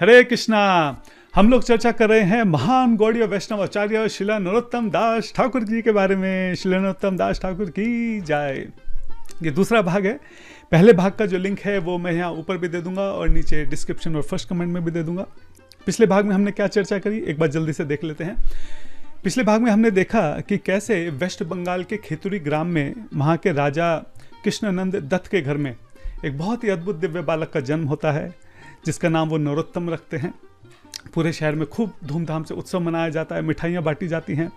हरे कृष्णा। हम लोग चर्चा कर रहे हैं महान गौड़ीय वैष्णव आचार्य शिला नरोत्तम दास ठाकुर जी के बारे में। शिला नरोत्तम दास ठाकुर की जय। ये दूसरा भाग है। पहले भाग का जो लिंक है वो मैं यहाँ ऊपर भी दे दूंगा और नीचे डिस्क्रिप्शन और फर्स्ट कमेंट में भी दे दूंगा। पिछले भाग में हमने क्या चर्चा करी, एक बार जल्दी से देख लेते हैं। पिछले भाग में हमने देखा कि कैसे वेस्ट बंगाल के खेतुरी ग्राम में वहाँ के राजा कृष्णानंद दत्त के घर में एक बहुत ही अद्भुत दिव्य बालक का जन्म होता है, जिसका नाम वो नरोत्तम रखते हैं। पूरे शहर में खूब धूमधाम से उत्सव मनाया जाता है, मिठाइयाँ बांटी जाती हैं।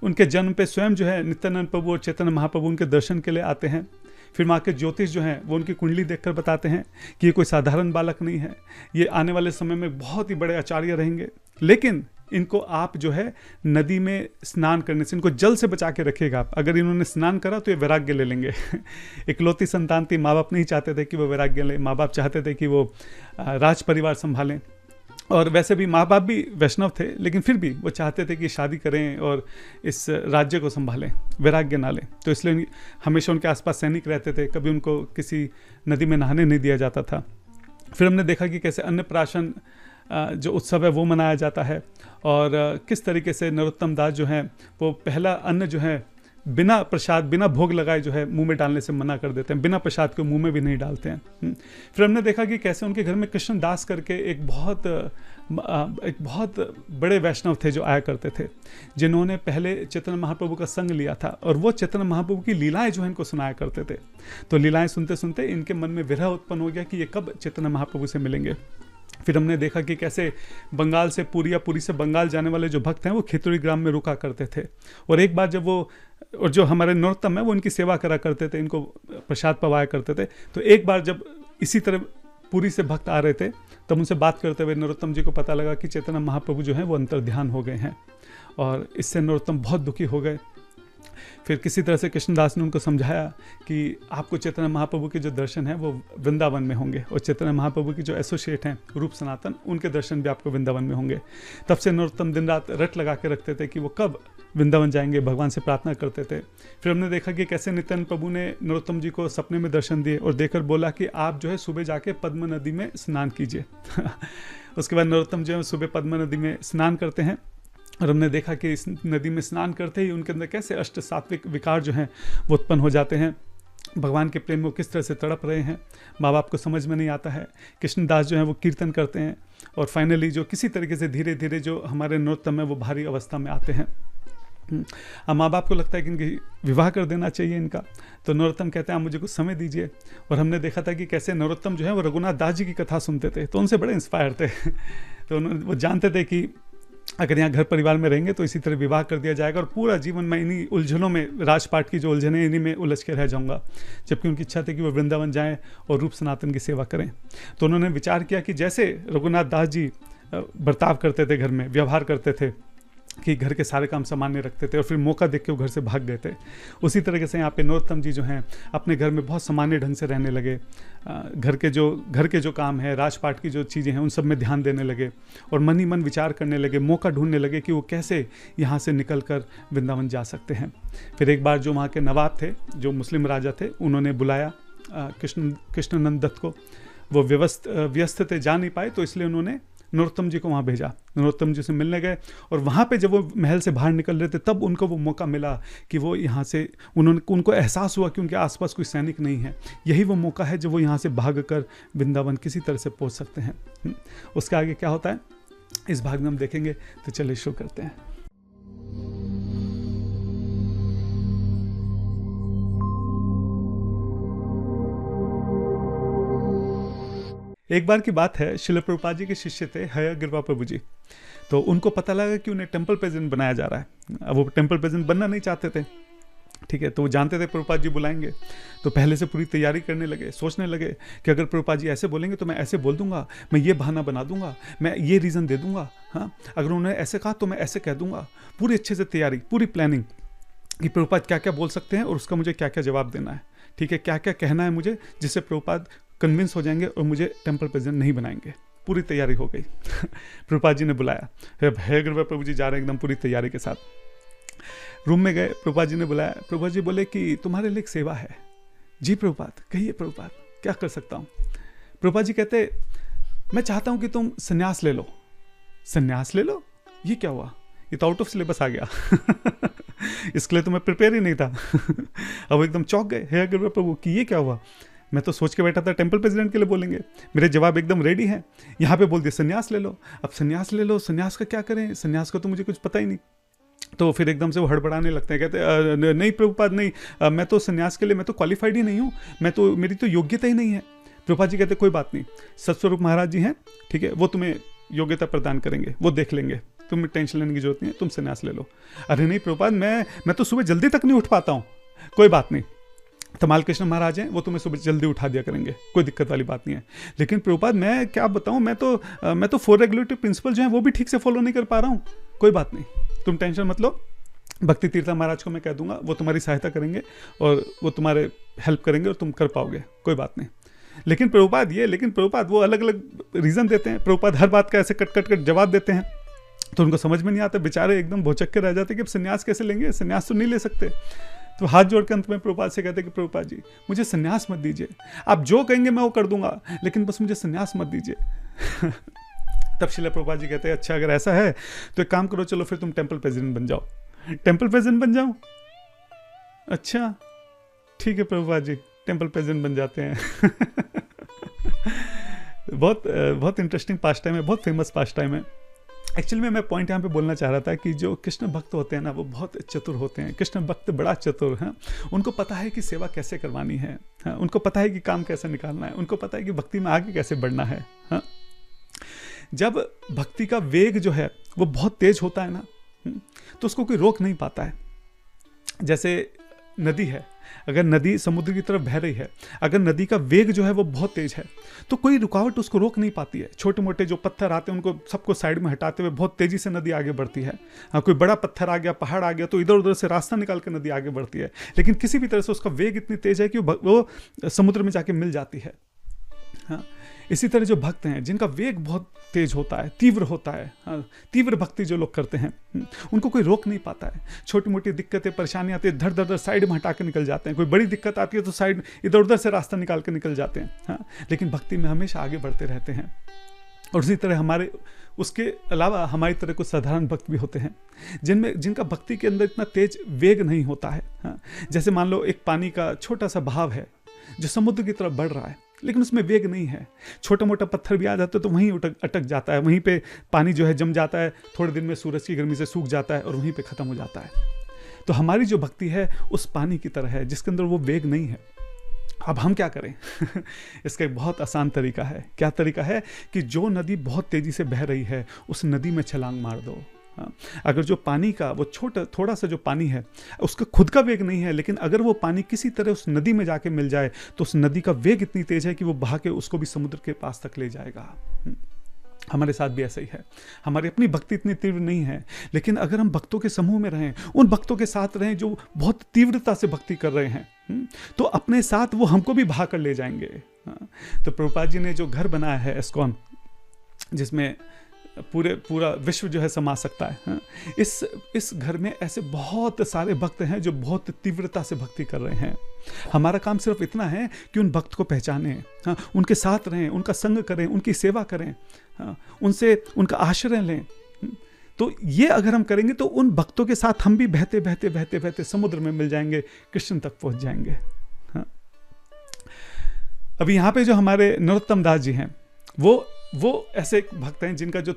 उनके जन्म पे स्वयं जो है नित्यानंद प्रभु और चैतन्य महाप्रभु उनके दर्शन के लिए आते हैं। फिर माँ के ज्योतिष जो हैं वो उनकी कुंडली देखकर बताते हैं कि ये कोई साधारण बालक नहीं है, ये आने वाले समय में बहुत ही बड़े आचार्य रहेंगे। लेकिन इनको आप जो है नदी में स्नान करने से, इनको जल से बचा के रखिएगा आप। अगर इन्होंने स्नान करा तो ये वैराग्य ले लेंगे। इकलौती संतान थी, माँ बाप नहीं चाहते थे कि वो वैराग्य ले, माँ बाप चाहते थे कि वो राज परिवार संभालें। और वैसे भी माँ बाप भी वैष्णव थे, लेकिन फिर भी वो चाहते थे कि शादी करें और इस राज्य को संभालें, वैराग्य ना लें। तो इसलिए हमेशा उनके आसपास सैनिक रहते थे, कभी उनको किसी नदी में नहाने नहीं दिया जाता था। फिर हमने देखा कि कैसे अन्नप्राशन जो उत्सव है वो मनाया जाता है, और किस तरीके से नरोत्तम दास जो हैं वो पहला अन्न जो है बिना प्रसाद, बिना भोग लगाए जो है मुंह में डालने से मना कर देते हैं, बिना प्रसाद के मुंह में भी नहीं डालते हैं। फिर हमने देखा कि कैसे उनके घर में कृष्ण दास करके एक बहुत बड़े वैष्णव थे जो आया करते थे, जिन्होंने पहले चैतन्य महाप्रभु का संग लिया था, और वो चैतन्य महाप्रभु की लीलाएं जो है इनको सुनाया करते थे। तो लीलाएं सुनते सुनते इनके मन में विरह उत्पन्न हो गया कि ये कब चैतन्य महाप्रभु से मिलेंगे। फिर हमने देखा कि कैसे बंगाल से पुरी या पुरी से बंगाल जाने वाले जो भक्त हैं वो खेतुरी ग्राम में रुका करते थे, और एक बार जब वो, और जो हमारे नरोत्तम है वो इनकी सेवा करा करते थे, इनको प्रसाद पवाया करते थे। तो एक बार जब इसी तरह पुरी से भक्त आ रहे थे, तब उनसे बात करते हुए नरोत्तम जी को पता लगा कि चैतन्य महाप्रभु जो है वो अंतर्ध्यान हो गए हैं, और इससे नरोत्तम बहुत दुखी हो गए। फिर किसी तरह से कृष्णदास ने उनको समझाया कि आपको चैतन्य महाप्रभु के जो दर्शन हैं वो वृंदावन में होंगे, और चैतन्य महाप्रभु की जो एसोसिएट हैं रूप सनातन, उनके दर्शन भी आपको वृंदावन में होंगे। तब से नरोत्तम दिन रात रट लगा के रखते थे कि वो कब वृंदावन जाएंगे, भगवान से प्रार्थना करते थे। फिर हमने देखा कि कैसे नित्यानंद प्रभु ने नरोत्तम जी को सपने में दर्शन दिए और देकर बोला कि आप जो है सुबह जाके पद्म नदी में स्नान कीजिए। उसके बाद नरोत्तम जो है सुबह पद्म नदी में स्नान करते हैं, और हमने देखा कि इस नदी में स्नान करते ही उनके अंदर कैसे अष्ट सात्विक विकार जो हैं वो उत्पन्न हो जाते हैं। भगवान के प्रेम में किस तरह से तड़प रहे हैं, माँ बाप को समझ में नहीं आता है। कृष्णदास जो हैं वो कीर्तन करते हैं, और फाइनली जो किसी तरीके से धीरे धीरे जो हमारे नरोत्तम है वो भारी अवस्था में आते हैं। अब माँ बाप को लगता है कि इनकी विवाह कर देना चाहिए इनका, तो नरोत्तम कहते हैं आप मुझे कुछ समय दीजिए। और हमने देखा था कि कैसे नरोत्तम जो है वो रघुनाथ दास जी की कथा सुनते थे, तो उनसे बड़े इंस्पायर थे। तो वो जानते थे कि अगर यहाँ घर परिवार में रहेंगे तो इसी तरह विवाह कर दिया जाएगा, और पूरा जीवन मैं इन्हीं उलझनों में, राजपाट की जो उलझने इन्हीं में उलझ के रह जाऊंगा। जबकि उनकी इच्छा थी कि वो वृंदावन जाएं और रूप सनातन की सेवा करें। तो उन्होंने विचार किया कि जैसे रघुनाथ दास जी बर्ताव करते थे, घर में व्यवहार करते थे कि घर के सारे काम सामान्य रखते थे, और फिर मौका देख के वो घर से भाग गए थे, उसी तरीके से यहाँ पे नरोत्तम जी जो हैं अपने घर में बहुत सामान्य ढंग से रहने लगे। घर के जो काम है, राजपाट की जो चीज़ें हैं उन सब में ध्यान देने लगे, और मन ही मन विचार करने लगे, मौका ढूंढने लगे कि वो कैसे यहाँ से निकल कर वृंदावन जा सकते हैं। फिर एक बार जो वहाँ के नवाब थे, जो मुस्लिम राजा थे, उन्होंने बुलाया कृष्णानंद दत्त को। वो व्यस्त थे, जा नहीं पाए, तो इसलिए उन्होंने नरोत्तम जी को वहाँ भेजा। नरोत्तम जी से मिलने गए, और वहाँ पे जब वो महल से बाहर निकल रहे थे तब उनको वो मौका मिला कि वो यहाँ से, उनको एहसास हुआ कि उनके आसपास कोई सैनिक नहीं है। यही वो मौका है जब वो यहाँ से भागकर वृंदावन किसी तरह से पहुँच सकते हैं। उसके आगे क्या होता है इस भाग में हम देखेंगे, तो चलिए शुरू करते हैं। एक बार की बात है, श्रील प्रभुपाद जी के शिष्य थे हयग्रीवा प्रभु जी। तो उनको पता लगा कि उन्हें टेम्पल प्रेजेंट बनाया जा रहा है। अब वो टेम्पल प्रेजेंट बनना नहीं चाहते थे, ठीक है। तो वो जानते थे प्रभुपाद जी बुलाएंगे, तो पहले से पूरी तैयारी करने लगे, सोचने लगे कि अगर प्रभुपाद जी ऐसे बोलेंगे तो मैं ऐसे बोल दूंगा, मैं ये बहाना बना दूंगा, मैं ये रीज़न दे दूंगा, हाँ, अगर उन्होंने ऐसे कहा तो मैं ऐसे कह दूंगा। पूरी अच्छे से तैयारी, पूरी प्लानिंग कि प्रभुपाद क्या क्या बोल सकते हैं और उसका मुझे क्या क्या जवाब देना है, ठीक है, क्या क्या कहना है मुझे, जिससे प्रभुपाद कन्विंस हो जाएंगे और मुझे टेम्पल प्रेजेंट नहीं बनाएंगे। पूरी तैयारी हो गई। प्रभुपाद जी ने बुलाया, हयग्रीवा प्रभु जी जा रहे हैं एकदम पूरी तैयारी के साथ। रूम में गए, प्रभुपाद जी ने बुलाया। प्रभुपाद जी बोले कि तुम्हारे लिए एक सेवा है। जी प्रभुपाद, कहिए प्रभुपाद, क्या कर सकता हूँ। प्रभुपाद जी कहते मैं चाहता हूं कि तुम संन्यास ले लो। संन्यास ले लो? ये क्या हुआ? ये तो आउट ऑफ सिलेबस आ गया। इसके लिए तो मैं प्रिपेयर ही नहीं था। अब एकदम चौंक गए, हे अग्रवर प्रभु कि ये क्या हुआ? मैं तो सोच के बैठा था टेंपल प्रेसिडेंट के लिए बोलेंगे, मेरे जवाब एकदम रेडी हैं, यहाँ पे बोल दिया संन्यास ले लो। अब संन्यास ले लो, संन्यास का क्या करें? संन्यास का तो मुझे कुछ पता ही नहीं। तो फिर एकदम से वो हड़बड़ाने लगते हैं, कहते नहीं प्रभुपाद नहीं, मैं तो संन्यास के लिए मैं तो क्वालिफाइड ही नहीं हूँ, मेरी तो योग्यता ही नहीं है। प्रभुपाद जी कहते कोई बात नहीं, सतस्वरूप महाराज जी हैं, ठीक है, वो तुम्हें योग्यता प्रदान करेंगे, वो देख लेंगे, तुम्हें टेंशन लेने की जरूरत नहीं है, तुम संन्यास ले लो। अरे नहीं प्रभुपाद, मैं तो सुबह जल्दी तक नहीं उठ पाता हूँ। कोई बात नहीं, तमाल कृष्ण महाराज हैं, वो तुम्हें सुबह जल्दी उठा दिया करेंगे, कोई दिक्कत वाली बात नहीं है। लेकिन प्रभुपाद मैं क्या बताऊं, मैं तो 4 रेगुलेटरी प्रिंसिपल जो हैं वो भी ठीक से फॉलो नहीं कर पा रहा हूं। कोई बात नहीं, तुम टेंशन मत लो, भक्ति तीर्था महाराज को मैं कह दूंगा, वो तुम्हारी सहायता करेंगे और वो तुम्हारे हेल्प करेंगे और तुम कर पाओगे, कोई बात नहीं। लेकिन प्रभुपाद वो अलग अलग रीजन देते हैं। प्रभुपाद हर बात का ऐसे कट जवाब देते हैं, तो उनको समझ में नहीं आता, बेचारे एकदम भौचक के रह जाते कि अब संन्यास कैसे लेंगे, संन्यास तो नहीं ले सकते। तो हाथ जोड़ के अंत में प्रभुपाद से कहते कि प्रभुपाद जी मुझे संन्यास मत दीजिए, आप जो कहेंगे मैं वो कर दूंगा, लेकिन बस मुझे संन्यास मत दीजिए। तब श्रील प्रभुपाद जी कहते हैं अच्छा अगर ऐसा है तो एक काम करो, चलो फिर तुम टेंपल प्रेसिडेंट बन जाओ। टेंपल प्रेसिडेंट बन जाओ? अच्छा ठीक है प्रभुपाद जी, टेंपल प्रेसिडेंट बन जाते हैं। बहुत इंटरेस्टिंग पास्ट टाइम है, बहुत फेमस पास्ट टाइम है। एक्चुअली मैं पॉइंट यहाँ पे बोलना चाह रहा था कि जो कृष्ण भक्त होते हैं ना, वो बहुत चतुर होते हैं। कृष्ण भक्त बड़ा चतुर हैं, उनको पता है कि सेवा कैसे करवानी है, हाँ? उनको पता है कि काम कैसे निकालना है, उनको पता है कि भक्ति में आगे कैसे बढ़ना है, हाँ? जब भक्ति का वेग जो है वो बहुत तेज होता है ना, तो उसको कोई रोक नहीं पाता है। जैसे नदी है, अगर नदी समुद्र की तरफ बह रही है, अगर नदी का वेग जो है वो बहुत तेज है, तो कोई रुकावट उसको रोक नहीं पाती है। छोटे मोटे जो पत्थर आते हैं उनको सबको साइड में हटाते हुए बहुत तेजी से नदी आगे बढ़ती है। हाँ, कोई बड़ा पत्थर आ गया, पहाड़ आ गया, तो इधर उधर से रास्ता निकाल कर नदी आगे बढ़ती है, लेकिन किसी भी तरह से उसका वेग इतनी तेज है कि वो समुद्र में जाके मिल जाती है। हाँ, इसी तरह जो भक्त हैं जिनका वेग बहुत तेज होता है, तीव्र होता है, हाँ, तीव्र भक्ति जो लोग करते हैं, उनको कोई रोक नहीं पाता है। छोटी मोटी दिक्कतें परेशानियां आती है, धड़ धड़ साइड में हटा के निकल जाते हैं। कोई बड़ी दिक्कत आती है तो साइड इधर उधर से रास्ता निकाल के निकल जाते हैं, हाँ, लेकिन भक्ति में हमेशा आगे बढ़ते रहते हैं। और उसी तरह उसके अलावा हमारी तरह कुछ साधारण भक्त भी होते हैं जिनका भक्ति के अंदर इतना तेज वेग नहीं होता है, हाँ। जैसे मान लो एक पानी का छोटा सा बहाव है जो समुद्र की तरफ बढ़ रहा है, लेकिन उसमें वेग नहीं है। छोटा मोटा पत्थर भी आ जाता है तो वहीं अटक जाता है, वहीं पे पानी जो है जम जाता है, थोड़े दिन में सूरज की गर्मी से सूख जाता है और वहीं पे खत्म हो जाता है। तो हमारी जो भक्ति है उस पानी की तरह है जिसके अंदर वो वेग नहीं है। अब हम क्या करें? इसका एक बहुत आसान तरीका है। क्या तरीका है? कि जो नदी बहुत तेजी से बह रही है उस नदी में छलांग मार दो। हाँ, अगर जो पानी का वो थोड़ा सा जो पानी है उसका खुद का वेग नहीं है, लेकिन अगर वो पानी किसी तरह उस नदी में जाके मिल जाए तो उस नदी का वेग इतनी तेज है कि वो बहा के उसको भी समुद्र के पास तक ले जाएगा। हमारे साथ भी ऐसा ही है। हमारी अपनी भक्ति इतनी तीव्र नहीं है, लेकिन अगर हम भक्तों के समूह में रहें, उन भक्तों के साथ रहें जो बहुत तीव्रता से भक्ति कर रहे हैं, तो अपने साथ वो हमको भी बहा कर ले जाएंगे। तो प्रभुपाद जी ने जो घर बनाया है इस्कॉन, जिसमें पूरा विश्व जो है समा सकता है, इस घर में ऐसे बहुत सारे भक्त हैं जो बहुत तीव्रता से भक्ति कर रहे हैं। हमारा काम सिर्फ इतना है कि उन भक्त को पहचानें, हाँ, उनके साथ रहें, उनका संग करें, उनकी सेवा करें, हाँ, उनसे उनका आश्रय लें। तो ये अगर हम करेंगे तो उन भक्तों के साथ हम भी बहते बहते बहते बहते समुद्र में मिल जाएंगे, कृष्ण तक पहुंच जाएंगे। हाँ। अभी यहाँ पे जो हमारे नरोत्तम दास जी हैं वो ऐसे भक्त हैं जिनका जो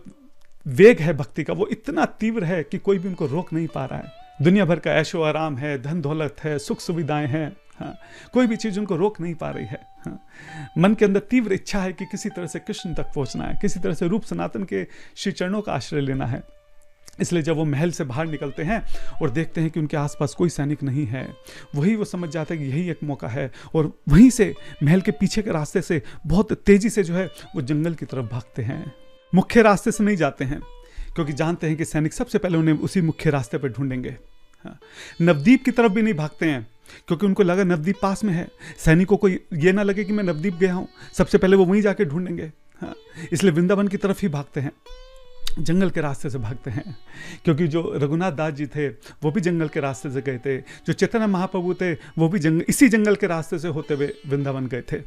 वेग है भक्ति का वो इतना तीव्र है कि कोई भी उनको रोक नहीं पा रहा है। दुनिया भर का ऐशो आराम है, धन दौलत है, सुख सुविधाएं हैं, हाँ, कोई भी चीज उनको रोक नहीं पा रही है। हाँ, मन के अंदर तीव्र इच्छा है कि किसी तरह से कृष्ण तक पहुंचना है, किसी तरह से रूप सनातन के श्री चरणों का आश्रय लेना है। इसलिए जब वो महल से बाहर निकलते हैं और देखते हैं कि उनके आसपास कोई सैनिक नहीं है, वही वो समझ जाते हैं कि यही एक मौका है, और वहीं से महल के पीछे के रास्ते से बहुत तेजी से जो है वो जंगल की तरफ भागते हैं। मुख्य रास्ते से नहीं जाते हैं क्योंकि जानते हैं कि सैनिक सबसे पहले उन्हें उसी मुख्य रास्ते पर ढूंढेंगे। हाँ। नवद्वीप की तरफ भी नहीं भागते हैं क्योंकि उनको लगा नवद्वीप पास में है, सैनिकों को ये ना लगे कि मैं नवद्वीप गया हूँ, सबसे पहले वो वहीं जाके ढूंढेंगे। हाँ। इसलिए वृंदावन की तरफ ही भागते हैं, जंगल के रास्ते से भागते हैं, क्योंकि जो रघुनाथ दास जी थे वो भी जंगल के रास्ते से गए थे, जो चैतन्य महाप्रभु थे वो भी इसी जंगल के रास्ते से होते हुए वृंदावन गए थे।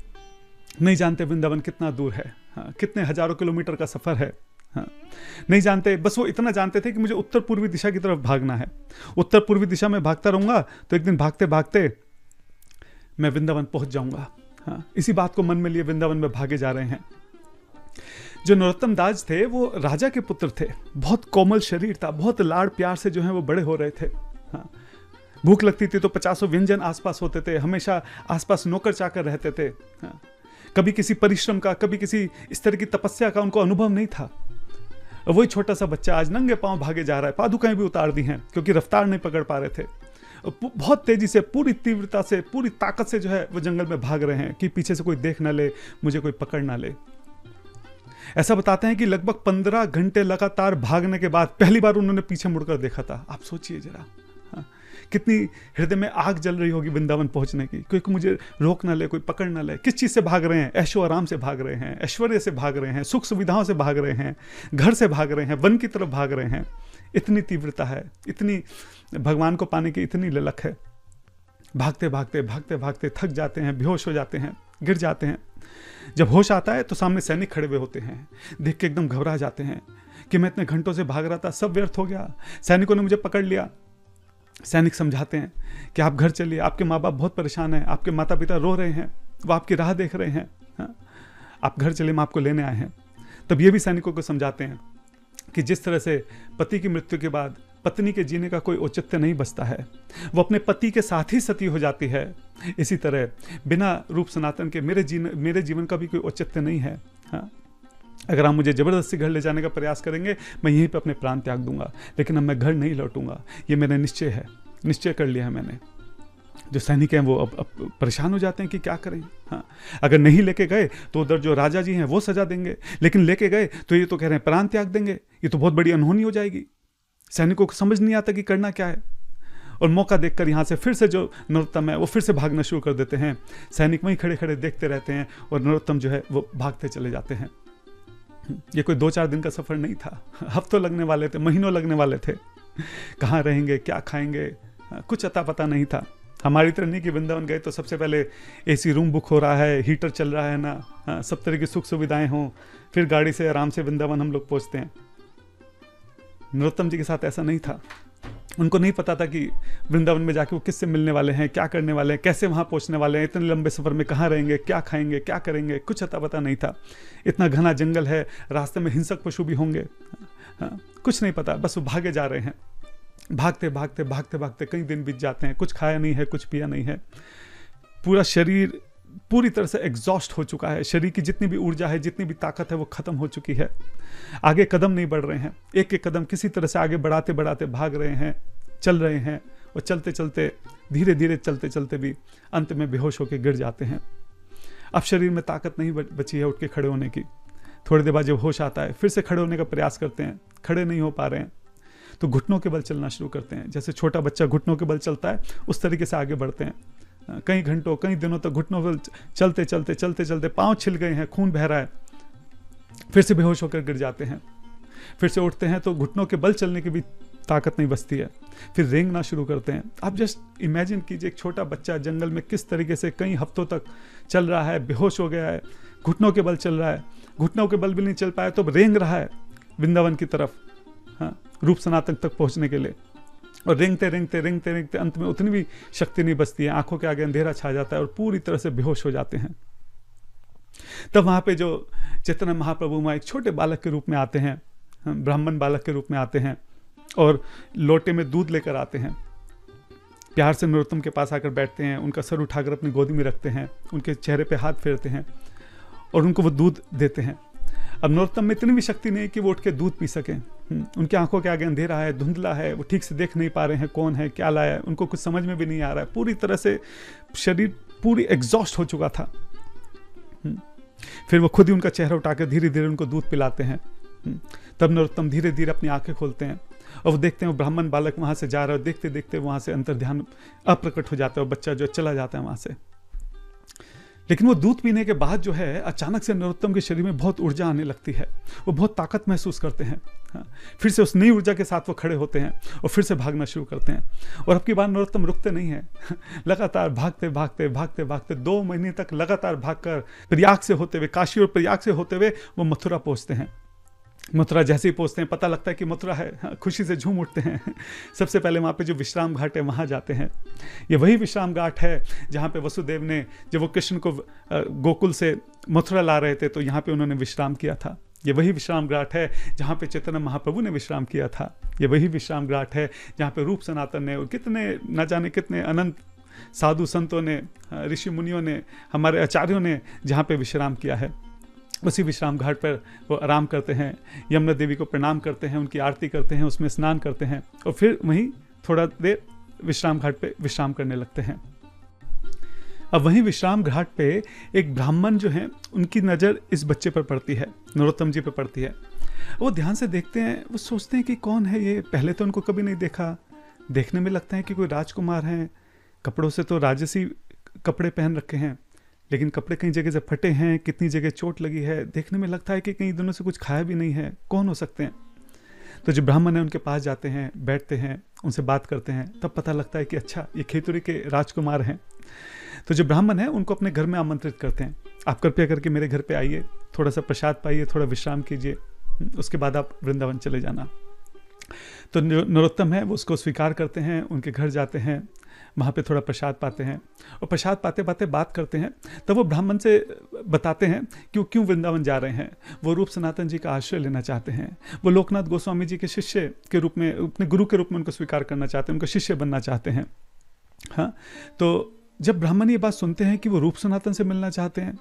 नहीं जानते वृंदावन कितना दूर है, हाँ, कितने हजारों किलोमीटर का सफर है, हाँ, नहीं जानते। बस वो इतना जानते थे कि मुझे उत्तर पूर्वी दिशा की तरफ भागना है, उत्तर पूर्वी दिशा में भागता रहूंगा तो एक दिन भागते भागते मैं वृंदावन पहुंच जाऊंगा। हाँ, इसी बात को मन में लिए वृंदावन में भागे जा रहे हैं। जो नरोत्तम दास थे वो राजा के पुत्र थे, बहुत कोमल शरीर था, बहुत लाड़ प्यार से जो है वो बड़े हो रहे थे। हाँ, भूख लगती थी तो 50 व्यंजन आसपास होते थे, हमेशा आसपास नौकर चाकर रहते थे। हाँ, कभी किसी परिश्रम का, कभी किसी इस तरह की तपस्या का उनको अनुभव नहीं था। वही छोटा सा बच्चा आज नंगे पांव भागे जा रहा है, पादुकाएं भी उतार दी हैं क्योंकि रफ्तार नहीं पकड़ पा रहे थे। बहुत तेजी से, पूरी तीव्रता से, पूरी ताकत से जो है वो जंगल में भाग रहे हैं कि पीछे से कोई देख ना ले, मुझे कोई पकड़ ना ले। ऐसा बताते हैं कि लगभग 15 घंटे लगातार भागने के बाद पहली बार उन्होंने पीछे मुड़कर देखा था। आप सोचिए जरा, हाँ, कितनी हृदय में आग जल रही होगी वृंदावन पहुंचने की, क्योंकि मुझे रोक ना ले, कोई पकड़ ना ले। किस चीज से भाग रहे हैं? ऐशो आराम से भाग रहे हैं, ऐश्वर्य से भाग रहे हैं, सुख सुविधाओं से भाग रहे हैं, घर से भाग रहे हैं, वन की तरफ भाग रहे हैं। इतनी तीव्रता है, इतनी भगवान को पाने की इतनी ललक है। भागते भागते भागते भागते थक जाते हैं, बेहोश हो जाते हैं, गिर जाते हैं। जब होश आता है तो सामने सैनिक खड़े हुए होते हैं, देख के एकदम घबरा जाते हैं कि मैं इतने घंटों से भाग रहा था, सब व्यर्थ हो गया, सैनिकों ने मुझे पकड़ लिया। सैनिक समझाते हैं कि आप घर चलिए, आपके माँ बाप बहुत परेशान हैं, आपके माता पिता रो रहे हैं, वो आपकी राह देख रहे हैं, हाँ, आप घर चलिए, हम आपको लेने आए हैं। तब ये भी सैनिकों को समझाते हैं कि जिस तरह से पति की मृत्यु के बाद पत्नी के जीने का कोई औचित्य नहीं बचता है, वो अपने पति के साथ ही सती हो जाती है, इसी तरह बिना रूप सनातन के मेरे जीवन का भी कोई औचित्य नहीं है। हाँ, अगर आप मुझे जबरदस्ती घर ले जाने का प्रयास करेंगे, मैं यहीं पे अपने प्राण त्याग दूंगा, लेकिन अब मैं घर नहीं लौटूंगा, ये मेरा निश्चय है, निश्चय कर लिया है मैंने। जो सैनिक हैं वो अब परेशान हो जाते हैं कि क्या करें। हाँ, अगर नहीं लेके गए तो उधर जो राजा जी हैं वो सजा देंगे, लेकिन लेके गए तो ये तो कह रहे हैं प्राण त्याग देंगे, ये तो बहुत बड़ी अनहोनी हो जाएगी। सैनिकों को समझ नहीं आता कि करना क्या है, और मौका देखकर यहाँ से फिर से जो नरोत्तम है वो फिर से भागना शुरू कर देते हैं। सैनिक वहीं खड़े खड़े देखते रहते हैं और नरोत्तम जो है वो भागते चले जाते हैं। ये कोई 2-4 दिन का सफर नहीं था, हफ्तों लगने वाले थे, महीनों लगने वाले थे। कहाँ रहेंगे, क्या खाएंगे, कुछ अता पता नहीं था। हमारी तरह नहीं कि वृंदावन गए तो सबसे पहले एसी रूम बुक हो रहा है, हीटर चल रहा है ना, सब तरह की सुख सुविधाएं हों, फिर गाड़ी से आराम से वृंदावन हम लोग पहुंचते हैं। नरोत्तम जी के साथ ऐसा नहीं था। उनको नहीं पता था कि वृंदावन में जाके वो किससे मिलने वाले हैं, क्या करने वाले हैं, कैसे वहाँ पहुँचने वाले हैं, इतने लंबे सफ़र में कहाँ रहेंगे, क्या खाएंगे, क्या करेंगे, कुछ अता पता नहीं था। इतना घना जंगल है, रास्ते में हिंसक पशु भी होंगे, हाँ, कुछ नहीं पता, बस वो भागे जा रहे हैं। भागते भागते भागते भागते कई दिन बीत जाते हैं, कुछ खाया नहीं है, कुछ पिया नहीं है, पूरा शरीर पूरी तरह से एग्जॉस्ट हो चुका है, शरीर की जितनी भी ऊर्जा है, जितनी भी ताकत है वो खत्म हो चुकी है। आगे कदम नहीं बढ़ रहे हैं, एक एक कदम किसी तरह से आगे बढ़ाते बढ़ाते भाग रहे हैं, चल रहे हैं, और चलते चलते धीरे धीरे चलते चलते भी अंत में बेहोश होकर गिर जाते हैं। अब शरीर में ताकत नहीं बची है उठ के खड़े होने की। थोड़ी देर बाद जब होश आता है फिर से खड़े होने का प्रयास करते हैं, खड़े नहीं हो पा रहे हैं तो घुटनों के बल चलना शुरू करते हैं। जैसे छोटा बच्चा घुटनों के बल चलता है उस तरीके से आगे बढ़ते हैं। कई घंटों कई दिनों तक घुटनों पर चलते चलते चलते चलते पांव छिल गए हैं, खून बह रहा है, फिर से बेहोश होकर गिर जाते हैं। फिर से उठते हैं तो घुटनों के बल चलने की भी ताकत नहीं बचती है, फिर रेंगना शुरू करते हैं। आप जस्ट इमेजिन कीजिए एक छोटा बच्चा जंगल में किस तरीके से कई हफ्तों तक चल रहा है, बेहोश हो गया है, घुटनों के बल चल रहा है, घुटनों के बल भी नहीं चल पाया तो रेंग रहा है वृंदावन की तरफ, हाँ, रूप सनातन तक पहुंचने के लिए। और रेंगते रेंगते रेंगते रेंगते अंत में उतनी भी शक्ति नहीं बचती है, आंखों के आगे अंधेरा छा जाता है और पूरी तरह से बेहोश हो जाते हैं। तब वहां पे जो चैतन्य महाप्रभु वहां एक छोटे बालक के रूप में आते हैं, ब्राह्मण बालक के रूप में आते हैं और लोटे में दूध लेकर आते हैं। प्यार से नरोत्तम के पास आकर बैठते हैं, उनका सर उठाकर अपनी गोदी में रखते हैं, उनके चेहरे पे हाथ फेरते हैं और उनको वो दूध देते हैं। अब नरोत्तम में इतनी भी शक्ति नहीं कि वो उठ के दूध पी सकें। उनकी आंखों के आगे अंधेरा है, धुंधला है, वो ठीक से देख नहीं पा रहे हैं कौन है, क्या लाया है, उनको कुछ समझ में भी नहीं आ रहा है। पूरी तरह से शरीर पूरी एग्जॉस्ट हो चुका था। फिर वो खुद ही उनका चेहरा उठाकर धीरे धीरे उनको दूध पिलाते हैं। तब नरोत्तम धीरे धीरे अपनी आंखें खोलते हैं और वो देखते हैं वो ब्राह्मण बालक वहां से जा रहा है। देखते देखते वहां से अंतर्ध्यान अप्रकट हो जाता है और बच्चा जो चला जाता है वहां से। लेकिन वो दूध पीने के बाद जो है अचानक से नरोत्तम के शरीर में बहुत ऊर्जा आने लगती है, वो बहुत ताकत महसूस करते हैं। हाँ, फिर से उस नई ऊर्जा के साथ वो खड़े होते हैं और फिर से भागना शुरू करते हैं। और अब की बार नरोत्तम रुकते नहीं हैं, लगातार भागते भागते भागते भागते 2 महीने तक लगातार भागकर प्रयाग से होते हुए, काशी और प्रयाग से होते हुए वो मथुरा पहुंचते हैं। मथुरा जैसे ही पहुंचते हैं पता लगता है कि मथुरा है, हाँ, खुशी से झूम उठते हैं। सबसे पहले वहाँ पे जो विश्राम घाट है वहाँ जाते हैं। ये वही विश्राम घाट है जहाँ पे वसुदेव ने, जब वो कृष्ण को गोकुल से मथुरा ला रहे थे तो यहाँ पे उन्होंने विश्राम किया था। ये वही विश्राम घाट है जहाँ पे चैतन्य महाप्रभु ने विश्राम किया था। ये वही विश्राम घाट है जहाँ पे रूप सनातन ने और कितने न जाने कितने अनंत साधु संतों ने, ऋषि मुनियों ने, हमारे आचार्यों ने जहाँ पे विश्राम किया है। उसी विश्राम घाट पर वो आराम करते हैं, यमुना देवी को प्रणाम करते हैं, उनकी आरती करते हैं, उसमें स्नान करते हैं और फिर वहीं थोड़ा देर विश्राम घाट पे विश्राम करने लगते हैं। अब वहीं विश्राम घाट पे एक ब्राह्मण जो है उनकी नज़र इस बच्चे पर पड़ती है, नरोत्तम जी पर पड़ती है। वो ध्यान से देखते हैं, वो सोचते हैं कि कौन है ये, पहले तो उनको कभी नहीं देखा। देखने में लगता है कि कोई राजकुमार हैं, कपड़ों से तो राजसी कपड़े पहन रखे हैं, लेकिन कपड़े कई जगह से फटे हैं, कितनी जगह चोट लगी है। देखने में लगता है कि कई दिनों से कुछ खाया भी नहीं है, कौन हो सकते हैं। तो जो ब्राह्मण है उनके पास जाते हैं, बैठते हैं, उनसे बात करते हैं, तब पता लगता है कि अच्छा ये खेतुरी के राजकुमार हैं। तो जो ब्राह्मण है उनको अपने घर में आमंत्रित करते हैं, आप कृपया करके मेरे घर पे आइए, थोड़ा सा प्रसाद पाइए, थोड़ा विश्राम कीजिए, उसके बाद आप वृंदावन चले जाना। तो नरोत्तम है वो उसको स्वीकार करते हैं, उनके घर जाते हैं, वहाँ पे थोड़ा प्रसाद पाते हैं और प्रसाद पाते पाते बात करते हैं। तब वो ब्राह्मण से बताते हैं कि वो क्यों वृंदावन जा रहे हैं। वो रूप सनातन जी का आश्रय लेना चाहते हैं, वो लोकनाथ गोस्वामी जी के शिष्य के रूप में, अपने गुरु के रूप में उनको स्वीकार करना चाहते हैं, उनको शिष्य बनना चाहते हैं। हाँ, तो जब ब्राह्मण ये बात सुनते हैं कि वो रूप सनातन से मिलना चाहते हैं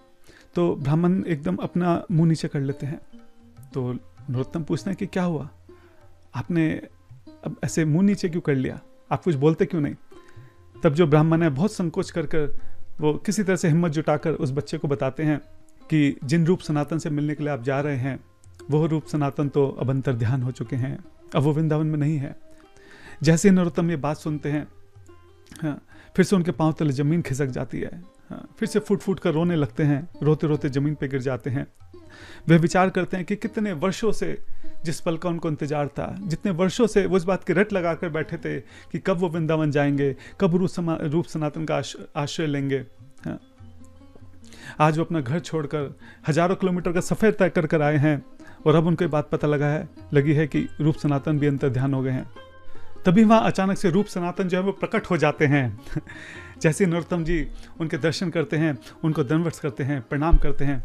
तो ब्राह्मण एकदम अपना मुंह नीचे कर लेते हैं। तो नरोत्तम पूछते हैं कि क्या हुआ, आपने अब ऐसे मुंह नीचे क्यों कर लिया, आप कुछ बोलते क्यों नहीं। तब जो ब्राह्मण है बहुत संकोच कर वो किसी तरह से हिम्मत जुटाकर उस बच्चे को बताते हैं कि जिन रूप सनातन से मिलने के लिए आप जा रहे हैं वो रूप सनातन तो अब अंतर ध्यान हो चुके हैं, अब वो वृंदावन में नहीं है। जैसे नरोत्तम ये बात सुनते हैं, हाँ, फिर से उनके पांव तले जमीन खिसक जाती है। हाँ, फिर से फूट फूट कर रोने लगते हैं, रोते रोते जमीन पे गिर जाते हैं। वे विचार करते हैं कि कितने वर्षों से जिस पल का उनको इंतजार था, जितने वर्षों से वो इस बात की रट लगा कर बैठे थे कि कब वो वृंदावन जाएंगे, कब रूप सनातन का आश्रय लेंगे। हाँ, आज वो अपना घर छोड़कर हजारों किलोमीटर का सफर तय कर आए हैं और अब उनको ये बात पता लगी है कि रूप सनातन भी अंतर ध्यान हो गए हैं। तभी वहाँ अचानक से रूप सनातन जो है वो प्रकट हो जाते हैं। जैसे नरोत्तम जी उनके दर्शन करते हैं, उनको दंडवत करते हैं, प्रणाम करते हैं,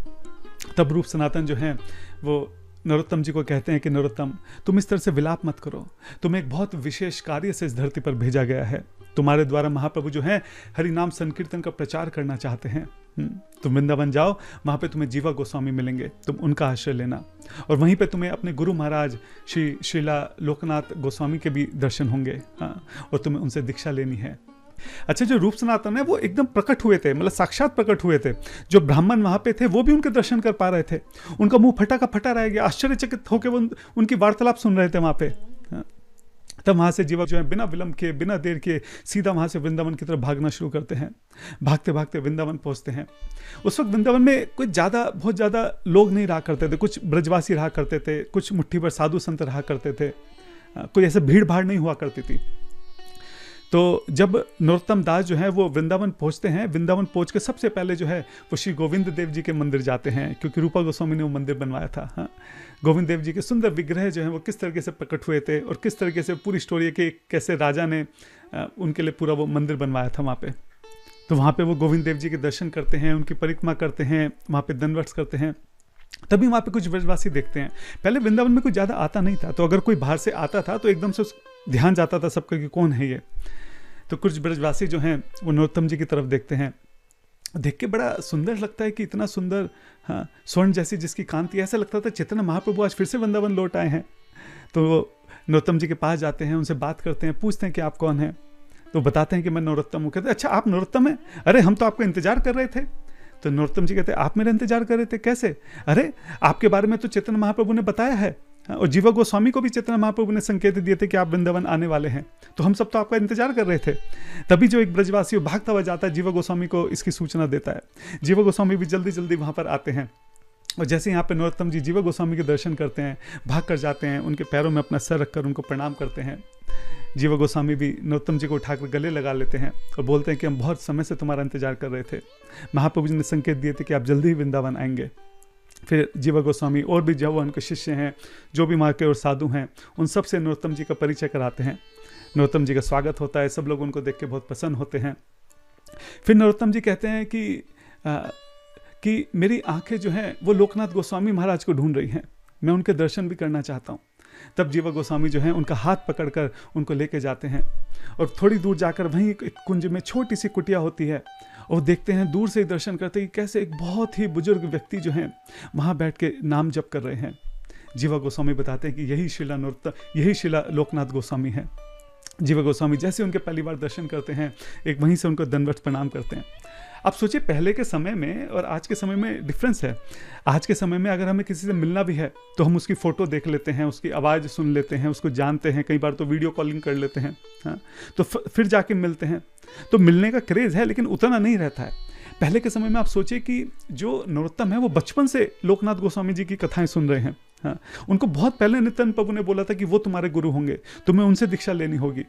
तब रूप सनातन जो हैं वो नरोत्तम जी को कहते हैं कि नरोत्तम, तुम इस तरह से विलाप मत करो, तुम्हें एक बहुत विशेष कार्य से इस धरती पर भेजा गया है। तुम्हारे द्वारा महाप्रभु जो हैं हरि नाम संकीर्तन का प्रचार करना चाहते हैं। तुम वृंदावन जाओ, वहाँ पे तुम्हें जीवा गोस्वामी मिलेंगे, तुम उनका आश्रय लेना और वहीं पे तुम्हें अपने गुरु महाराज श्रीला लोकनाथ गोस्वामी के भी दर्शन होंगे। हाँ, और तुम्हें उनसे दीक्षा लेनी है। अच्छा, जो रूप सनातन है वो एकदम प्रकट हुए थे, मतलब साक्षात प्रकट हुए थे। जो ब्राह्मण वहां पे थे वो भी उनके दर्शन कर पा रहे थे, उनका मुंह फटा का फटा रह गया, आश्चर्यचकित होकर वो उनकी वार्तालाप सुन रहे थे वहां पे। तब वहां से जीवा जो है बिना विलंब के, बिना देर के सीधा वहां से वृंदावन की तरफ भागना शुरू करते हैं। भागते भागते वृंदावन पहुंचते हैं। उस वक्त वृंदावन में कोई बहुत ज्यादा लोग नहीं रहा करते थे, कुछ ब्रजवासी रहा करते थे, कुछ मुट्ठी भर साधु संत रहा करते थे, कोई ऐसे भीड़ भाड़ नहीं हुआ करती थी। तो जब नरोत्तम दास जो है वो वृंदावन पहुंचते हैं, वृंदावन पहुंच के सबसे पहले जो है वो श्री गोविंद देव जी के मंदिर जाते हैं, क्योंकि रूपा गोस्वामी ने वो मंदिर बनवाया था। हाँ, गोविंद देव जी के सुंदर विग्रह जो है वो किस तरीके से प्रकट हुए थे और किस तरीके से पूरी स्टोरी है कि कैसे राजा ने उनके लिए पूरा वो मंदिर बनवाया था वहाँ पे। तो वहाँ पे वो गोविंद देव जी के दर्शन करते हैं, उनकी परिक्रमा करते हैं, वहाँ पे दंडवत करते हैं। तभी वहाँ पे कुछ ब्रजवासी देखते हैं। पहले वृंदावन में कोई ज़्यादा आता नहीं था, तो अगर कोई बाहर से आता था तो एकदम से ध्यान जाता था सबका कि कौन है ये। तो कुछ ब्रजवासी जो हैं वो नरोत्तम जी की तरफ देखते हैं, देख के बड़ा सुंदर लगता है कि इतना सुंदर, हाँ, स्वर्ण जैसी जिसकी कांति, ऐसा लगता था चैतन्य महाप्रभु आज फिर से वृंदावन लौट आए हैं। तो वो नरोत्तम जी के पास जाते हैं, उनसे बात करते हैं, पूछते हैं कि आप कौन हैं। तो बताते हैं कि मैं नरोत्तम हूँ। कहते हैं अच्छा आप नरोत्तम हैं, अरे हम तो आपका इंतजार कर रहे थे। तो नरोत्तम जी कहते हैं आप मेरा इंतजार कर रहे थे, कैसे? अरे आपके बारे में तो चैतन्य महाप्रभु ने बताया है और जीवा गोस्वामी को भी चैतन्य महाप्रभु ने संकेत दिए थे कि आप वृंदावन आने वाले हैं, तो हम सब तो आपका इंतजार कर रहे थे। तभी जो एक ब्रजवासी भागता हुआ जाता है, जीवा गोस्वामी को इसकी सूचना देता है। जीवा गोस्वामी भी जल्दी जल्दी वहाँ पर आते हैं, और जैसे यहाँ पे नरोत्तम जी जीवा गोस्वामी के दर्शन करते हैं, भाग कर जाते हैं, उनके पैरों में अपना सर रखकर उनको प्रणाम करते हैं। जीवा गोस्वामी भी नरोत्तम जी को उठाकर गले लगा लेते हैं और बोलते हैं कि हम बहुत समय से तुम्हारा इंतजार कर रहे थे, महाप्रभु जी ने संकेत दिए थे कि आप जल्दी ही वृंदावन आएंगे। फिर जीवा गोस्वामी और भी जो उनके शिष्य हैं, जो भी वहाँ के और साधु हैं, उन सब से नरोत्तम जी का परिचय कराते हैं। नरोत्तम जी का स्वागत होता है, सब लोग उनको देख के बहुत प्रसन्न होते हैं। फिर नरोत्तम जी कहते हैं कि मेरी आंखें जो हैं वो लोकनाथ गोस्वामी महाराज को ढूंढ रही हैं, मैं उनके दर्शन भी करना चाहता हूँ। तब जीवा गोस्वामी जो है उनका हाथ पकड़कर उनको लेके जाते हैं, और थोड़ी दूर जाकर वहीं एक कुंज में छोटी सी कुटिया होती है, और देखते हैं दूर से ही दर्शन करते हैं कि कैसे एक बहुत ही बुजुर्ग व्यक्ति जो हैं वहाँ बैठ के नाम जप कर रहे हैं। जीवा गोस्वामी बताते हैं कि यही शिला लोकनाथ गोस्वामी है। जीवा गोस्वामी जैसे उनके पहली बार दर्शन करते हैं, एक वहीं से उनको दंडवत प्रणाम करते हैं। आप सोचिए पहले के समय में और आज के समय में डिफरेंस है। आज के समय में अगर हमें किसी से मिलना भी है तो हम उसकी फ़ोटो देख लेते हैं, उसकी आवाज़ सुन लेते हैं, उसको जानते हैं, कई बार तो वीडियो कॉलिंग कर लेते हैं, हाँ, तो फिर जाके मिलते हैं। तो मिलने का क्रेज़ है, लेकिन उतना नहीं रहता है। पहले के समय में आप सोचिए कि जो नरोत्तम है वो बचपन से लोकनाथ गोस्वामी जी की कथाएं सुन रहे हैं, हाँ, उनको बहुत पहले नित्यानंद प्रभु ने बोला था कि वो तुम्हारे गुरु होंगे, तुम्हें उनसे दीक्षा लेनी होगी।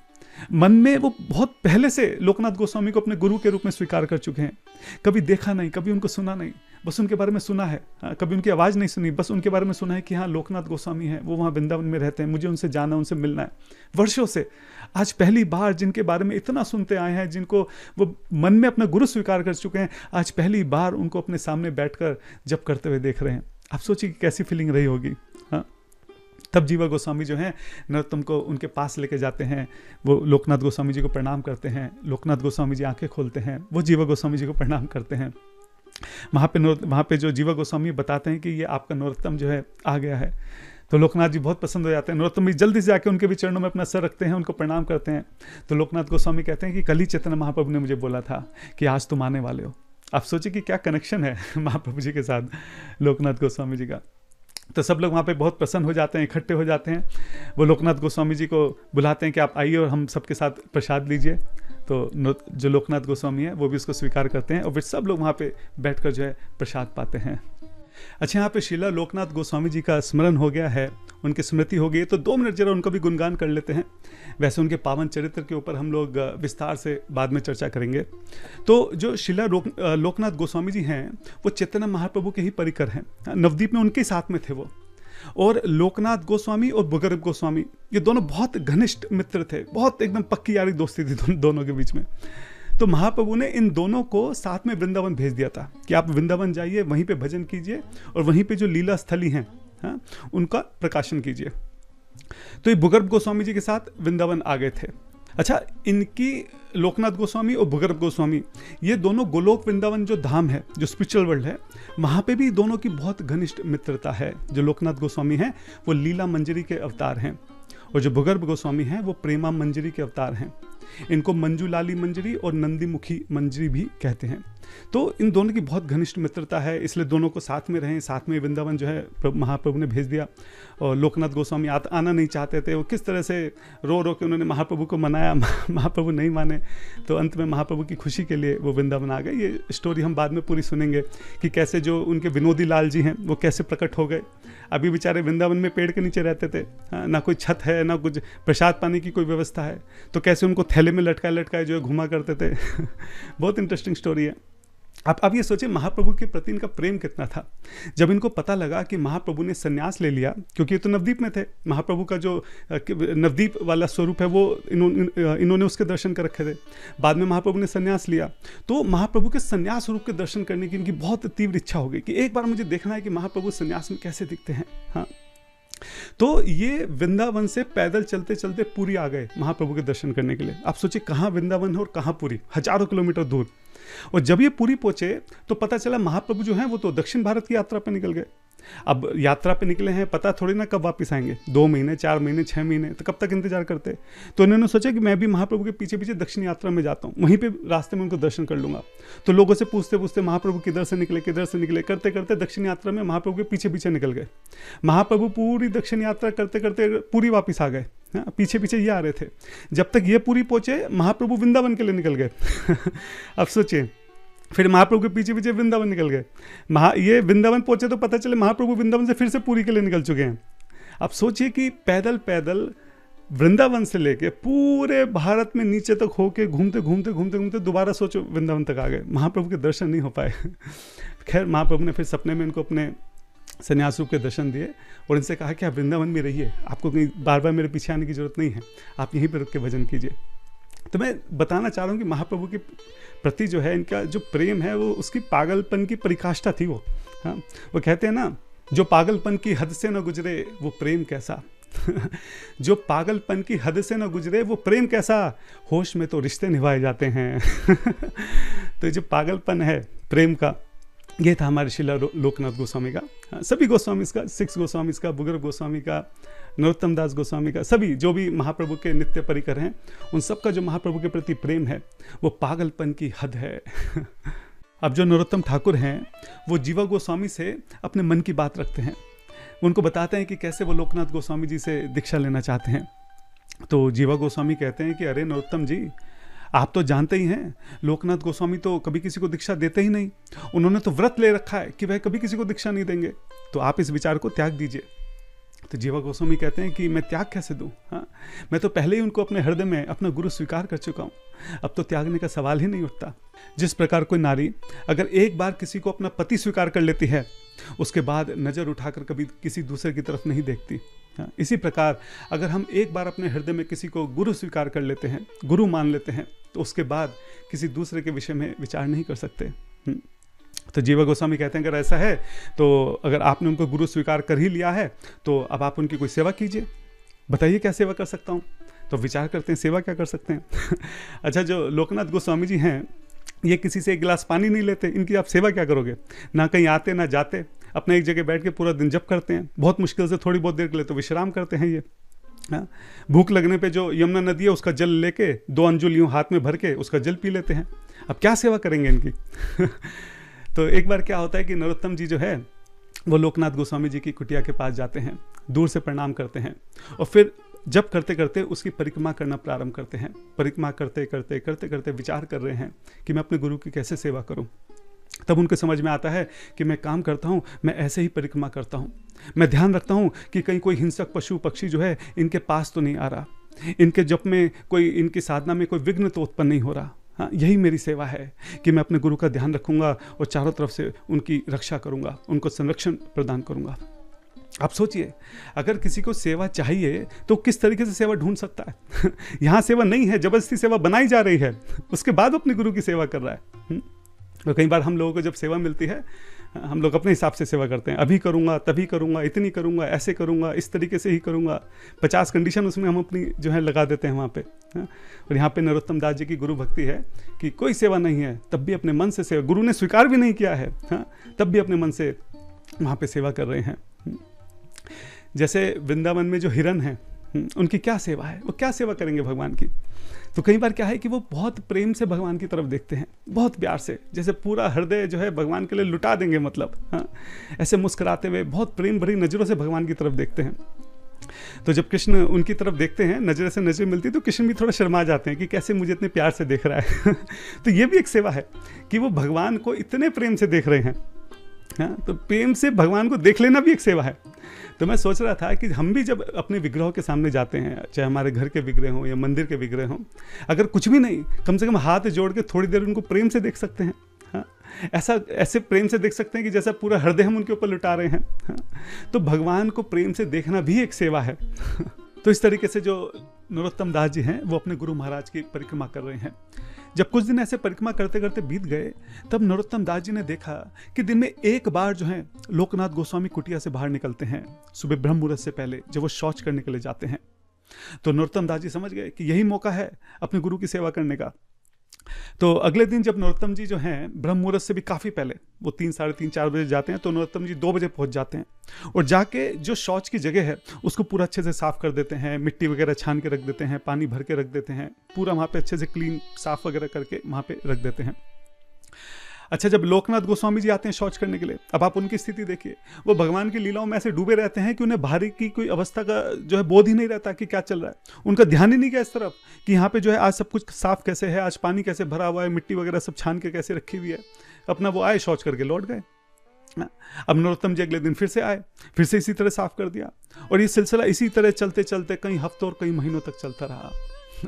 मन में वो बहुत पहले से लोकनाथ गोस्वामी को अपने गुरु के रूप में स्वीकार कर चुके हैं। कभी देखा नहीं, कभी उनको सुना नहीं, बस उनके बारे में सुना है, हाँ, कभी उनकी आवाज़ नहीं सुनी, बस उनके बारे में सुना है कि हाँ लोकनाथ गोस्वामी हैं, वो वहाँ वृंदावन में रहते हैं, मुझे उनसे जाना, उनसे मिलना है। वर्षों से आज पहली बार जिनके बारे में इतना सुनते आए हैं, जिनको वो मन में अपना गुरु स्वीकार कर चुके हैं, आज पहली बार उनको अपने सामने बैठकर जप करते हुए देख रहे हैं। आप सोचिए कि कैसी फीलिंग रही होगी, हाँ। तब जीवा गोस्वामी जो हैं नरोत्तम को उनके पास लेके जाते हैं, वो लोकनाथ गोस्वामी जी को प्रणाम करते हैं। लोकनाथ गोस्वामी जी आंखें खोलते हैं, वो जीवा गोस्वामी जी को प्रणाम करते हैं। वहाँ पे जो जीवा गोस्वामी बताते हैं कि ये आपका नरोत्तम जो है आ गया है, तो लोकनाथ जी बहुत पसंद हो जाते हैं। नरोत्तम भी जल्दी से जाके उनके भी चरणों में अपना सर रखते हैं, उनको प्रणाम करते हैं। तो लोकनाथ गोस्वामी कहते हैं कि कल ही चैतन्य महाप्रभु ने मुझे बोला था कि आज तुम आने वाले हो। आप सोचिए कि क्या कनेक्शन है महाप्रभु जी के साथ लोकनाथ गोस्वामी जी का। तो सब लोग वहाँ पे बहुत प्रसन्न हो जाते हैं, इकट्ठे हो जाते हैं। वो लोकनाथ गोस्वामी जी को बुलाते हैं कि आप आइए और हम सबके साथ प्रसाद लीजिए। तो जो लोकनाथ गोस्वामी है वो भी उसको स्वीकार करते हैं, और फिर सब लोग वहाँ पे बैठकर जो है प्रसाद पाते हैं। अच्छा, यहाँ पे शिला लोकनाथ गोस्वामी जी का स्मरण हो गया है, उनकी स्मृति हो गई है, तो 2 मिनट जरा उनका भी गुणगान कर लेते हैं। वैसे उनके पावन चरित्र के ऊपर हम लोग विस्तार से बाद में चर्चा करेंगे। तो जो शिला लोकनाथ गोस्वामी जी हैं वो चैतन्य महाप्रभु के ही परिकर हैं। नवदीप में उनके साथ में थे वो, और लोकनाथ गोस्वामी और भूगर्भ गोस्वामी ये दोनों बहुत घनिष्ठ मित्र थे, बहुत एकदम पक्की यारी दोस्ती थी दोनों के बीच में। तो महाप्रभु ने इन दोनों को साथ में वृंदावन भेज दिया था कि आप वृंदावन जाइए, वहीं पे भजन कीजिए और वहीं पे जो लीला स्थली हैं, हाँ, उनका प्रकाशन कीजिए। तो ये भूगर्भ गोस्वामी जी के साथ वृंदावन आ गए थे। अच्छा, इनकी लोकनाथ गोस्वामी और भूगर्भ गोस्वामी ये दोनों गोलोक वृंदावन जो धाम है, जो स्पिरिचुअल वर्ल्ड है, वहाँ पे भी दोनों की बहुत घनिष्ठ मित्रता है। जो लोकनाथ गोस्वामी हैं वो लीला मंजरी के अवतार हैं, और जो भूगर्भ गोस्वामी हैं वो प्रेमा मंजरी के अवतार हैं। इनको मंजूलाली मंजरी और नंदीमुखी मंजरी भी कहते हैं। तो इन दोनों की बहुत घनिष्ठ मित्रता है, इसलिए दोनों को साथ में रहें, साथ में वृंदावन जो है महाप्रभु ने भेज दिया। और लोकनाथ गोस्वामी आना नहीं चाहते थे, वो किस तरह से रो रो के उन्होंने महाप्रभु को मनाया, महाप्रभु नहीं माने, तो अंत में महाप्रभु की खुशी के लिए वो वृंदावन आ गए। ये स्टोरी हम बाद में पूरी सुनेंगे कि कैसे जो उनके विनोदी लाल जी हैं वो कैसे प्रकट हो गए। अभी बेचारे वृंदावन में पेड़ के नीचे रहते थे, ना कोई छत है, ना कुछ प्रसाद पाने की कोई व्यवस्था है, तो कैसे उनको थैले में लटकाए जो है घुमा करते थे। बहुत इंटरेस्टिंग स्टोरी है। आप ये सोचिए महाप्रभु के प्रति इनका प्रेम कितना था। जब इनको पता लगा कि महाप्रभु ने संन्यास ले लिया, क्योंकि ये तो नवदीप में थे, महाप्रभु का जो नवदीप वाला स्वरूप है वो इन्होंने उसके दर्शन कर रखे थे। बाद में महाप्रभु ने संन्यास लिया, तो महाप्रभु के संन्यास स्वरूप के दर्शन करने की इनकी बहुत तीव्र इच्छा हो गई कि एक बार मुझे देखना है कि महाप्रभु संन्यास में कैसे दिखते हैं। हाँ, तो ये वृंदावन से पैदल चलते चलते पुरी आ गए महाप्रभु के दर्शन करने के लिए। आप सोचिए कहाँ वृंदावन है और कहाँ पुरी, हजारों किलोमीटर दूर। और जब ये पुरी पहुंचे तो पता चला महाप्रभु जो हैं वो तो दक्षिण भारत की यात्रा पर निकल गए। अब यात्रा पे निकले हैं, पता थोड़ी ना कब वापस आएंगे, 2 महीने 4 महीने 6 महीने, तो कब तक इंतजार करते। तो उन्होंने सोचा कि मैं भी महाप्रभु के पीछे पीछे दक्षिण यात्रा में जाता हूँ, वहीं पे रास्ते में उनको दर्शन कर लूंगा। तो लोगों से पूछते पूछते महाप्रभु किधर से निकले करते करते दक्षिण यात्रा में महाप्रभु के पीछे पीछे निकल गए। महाप्रभु पूरी दक्षिण यात्रा करते करते पूरी वापस आ गए, पीछे पीछे ये आ रहे थे। जब तक ये पूरी पहुंचे महाप्रभु वृंदावन के लिए निकल गए। अब सोचिए, फिर महाप्रभु के पीछे पीछे वृंदावन निकल गए। ये वृंदावन पहुंचे तो पता चले महाप्रभु वृंदावन से फिर से पूरी के लिए निकल चुके हैं। अब सोचिए कि पैदल पैदल वृंदावन से लेके पूरे भारत में नीचे तक होके घूमते घूमते घूमते घूमते दोबारा सोचो वृंदावन तक आ गए, महाप्रभु के दर्शन नहीं हो पाए। खैर महाप्रभु ने फिर सपने में इनको अपने संन्यास रूप के दर्शन दिए और इनसे कहा कि आप वृंदावन में रहिए, आपको कहीं बार बार मेरे पीछे आने की जरूरत नहीं है, आप यहीं पर रुक के भजन कीजिए। तो मैं बताना चाह रहा हूँ कि महाप्रभु के प्रति जो है इनका जो प्रेम है वो उसकी पागलपन की परिकाष्ठा थी वो। हाँ, वो कहते हैं ना, जो पागलपन की हद से न गुजरे वो प्रेम कैसा। जो पागलपन की हद से न गुजरे वो प्रेम कैसा, होश में तो रिश्ते निभाए जाते हैं। तो जो पागलपन है प्रेम का, ये था हमारे श्रील लोकनाथ गोस्वामी का। सभी गोस्वामी का, 6 गोस्वामी का, बुगर गोस्वामी का, नरोत्तम दास गोस्वामी का, सभी जो भी महाप्रभु के नित्य परिकर हैं, उन सब का जो महाप्रभु के प्रति प्रेम है वो पागलपन की हद है। अब जो नरोत्तम ठाकुर हैं वो जीवा गोस्वामी से अपने मन की बात रखते हैं, उनको बताते हैं कि कैसे वो लोकनाथ गोस्वामी जी से दीक्षा लेना चाहते हैं। तो जीवा गोस्वामी कहते हैं कि अरे नरोत्तम जी, आप तो जानते ही हैं लोकनाथ गोस्वामी तो कभी किसी को दीक्षा देते ही नहीं, उन्होंने तो व्रत ले रखा है कि वह कभी किसी को दीक्षा नहीं देंगे, तो आप इस विचार को त्याग दीजिए। तो जीवा गोस्वामी कहते हैं कि मैं त्याग कैसे दूं, हाँ, मैं तो पहले ही उनको अपने हृदय में अपना गुरु स्वीकार कर चुका हूं, अब तो त्यागने का सवाल ही नहीं उठता। जिस प्रकार कोई नारी अगर एक बार किसी को अपना पति स्वीकार कर लेती है, उसके बाद नजर उठाकर कभी किसी दूसरे की तरफ नहीं देखती, हाँ, इसी प्रकार अगर हम एक बार अपने हृदय में किसी को गुरु स्वीकार कर लेते हैं, गुरु मान लेते हैं, तो उसके बाद किसी दूसरे के विषय में विचार नहीं कर सकते। तो जीवा गोस्वामी कहते हैं अगर ऐसा है तो अगर आपने उनको गुरु स्वीकार कर ही लिया है तो अब आप उनकी कोई सेवा कीजिए, बताइए क्या सेवा कर सकता हूँ। तो विचार करते हैं सेवा क्या कर सकते हैं। अच्छा, जो लोकनाथ गोस्वामी जी हैं ये किसी से एक गिलास पानी नहीं लेते, इनकी आप सेवा क्या करोगे, ना कहीं आते ना जाते, अपना एक जगह बैठ के पूरा दिन जप करते हैं, बहुत मुश्किल से थोड़ी बहुत देर के लिए तो विश्राम करते हैं ये। हाँ, भूख लगने पे जो यमुना नदी है उसका जल लेके 2 अंजुल यूं हाथ में भर के उसका जल पी लेते हैं। अब क्या सेवा करेंगे इनकी। तो एक बार क्या होता है कि नरोत्तम जी जो है वो लोकनाथ गोस्वामी जी की कुटिया के पास जाते हैं, दूर से प्रणाम करते हैं और फिर जब करते करते उसकी परिक्रमा करना प्रारंभ करते हैं। परिक्रमा करते करते करते करते विचार कर रहे हैं कि मैं अपने गुरु की कैसे सेवा करूं। तब उनके समझ में आता है कि मैं काम करता हूं, मैं ऐसे ही परिक्रमा करता हूं, मैं ध्यान रखता हूं कि कहीं कोई हिंसक पशु पक्षी जो है इनके पास तो नहीं आ रहा, इनके जप में कोई, इनकी साधना में कोई विघ्न तो उत्पन्न नहीं हो रहा। हाँ, यही मेरी सेवा है कि मैं अपने गुरु का ध्यान रखूंगा और चारों तरफ से उनकी रक्षा करूंगा, उनको संरक्षण प्रदान करूंगा। आप सोचिए, अगर किसी को सेवा चाहिए तो किस तरीके से सेवा ढूंढ सकता है। यहाँ सेवा नहीं है, जबरदस्ती सेवा बनाई जा रही है, उसके बाद अपने गुरु की सेवा कर रहा है। तो कई बार हम लोगों को जब सेवा मिलती है हम लोग अपने हिसाब से सेवा करते हैं, अभी करूँगा, तभी करूँगा, इतनी करूँगा, ऐसे करूँगा, इस तरीके से ही करूँगा, 50 कंडीशन उसमें हम अपनी जो है लगा देते हैं वहाँ पे। और यहाँ पे नरोत्तम दास जी की गुरु भक्ति है कि कोई सेवा नहीं है तब भी अपने मन से सेवा, गुरु ने स्वीकार भी नहीं किया है, हाँ, तब भी अपने मन से वहाँ पे सेवा कर रहे हैं। जैसे वृंदावन में जो हिरन हैं उनकी क्या सेवा है, वो क्या सेवा करेंगे भगवान की। तो कई बार क्या है कि वो बहुत प्रेम से भगवान की तरफ देखते हैं, बहुत प्यार से, जैसे पूरा हृदय जो है भगवान के लिए लुटा देंगे, मतलब हाँ, ऐसे मुस्कुराते हुए बहुत प्रेम भरी नज़रों से भगवान की तरफ देखते हैं। तो जब कृष्ण उनकी तरफ देखते हैं, नजर से नजर मिलती, तो कृष्ण भी थोड़ा शर्मा जाते हैं कि कैसे मुझे इतने प्यार से देख रहा है। तो ये भी एक सेवा है कि वो भगवान को इतने प्रेम से देख रहे हैं। हाँ, तो प्रेम से भगवान को देख लेना भी एक सेवा है। तो मैं सोच रहा था कि हम भी जब अपने विग्रहों के सामने जाते हैं, चाहे हमारे घर के विग्रह हों या मंदिर के विग्रह हों, अगर कुछ भी नहीं, कम से कम हाथ जोड़ के थोड़ी देर उनको प्रेम से देख सकते हैं। हाँ, ऐसे प्रेम से देख सकते हैं कि जैसा पूरा हृदय हम उनके ऊपर लुटा रहे हैं। हाँ, तो भगवान को प्रेम से देखना भी एक सेवा है। तो इस तरीके से जो नरोत्तम दास जी हैं वो अपने गुरु महाराज की परिक्रमा कर रहे हैं। जब कुछ दिन ऐसे परिक्रमा करते करते बीत गए, तब नरोत्तम दास जी ने देखा कि दिन में एक बार जो है लोकनाथ गोस्वामी कुटिया से बाहर निकलते हैं, सुबह ब्रह्म मुहूर्त से पहले, जब वो शौच करने के लिए जाते हैं। तो नरोत्तम दास जी समझ गए कि यही मौका है अपने गुरु की सेवा करने का। तो अगले दिन जब नरोत्तम जी जो हैं ब्रह्म मुहूर्त से भी काफ़ी पहले, वो 3, साढ़े 3, 4 बजे जाते हैं, तो नरोत्तम जी 2 बजे पहुंच जाते हैं और जाके जो शौच की जगह है उसको पूरा अच्छे से साफ कर देते हैं, मिट्टी वगैरह छान के रख देते हैं, पानी भर के रख देते हैं, पूरा वहाँ पे अच्छे से क्लीन साफ वगैरह करके वहाँ पे रख देते हैं। अच्छा, जब लोकनाथ गोस्वामी जी आते हैं शौच करने के लिए, अब आप उनकी स्थिति देखिए, वो भगवान की लीलाओं में ऐसे डूबे रहते हैं कि उन्हें बाहरी की कोई अवस्था का जो है बोध ही नहीं रहता कि क्या चल रहा है। उनका ध्यान ही नहीं गया इस तरफ कि यहाँ पे जो है आज सब कुछ साफ कैसे है, आज पानी कैसे भरा हुआ है, मिट्टी वगैरह सब छान के कैसे रखी हुई है। अपना वो आए, शौच करके लौट गए। अब नरोत्तम जी अगले दिन फिर से आए, फिर से इसी तरह साफ कर दिया, और ये सिलसिला इसी तरह चलते चलते कई हफ्तों और कई महीनों तक चलता रहा।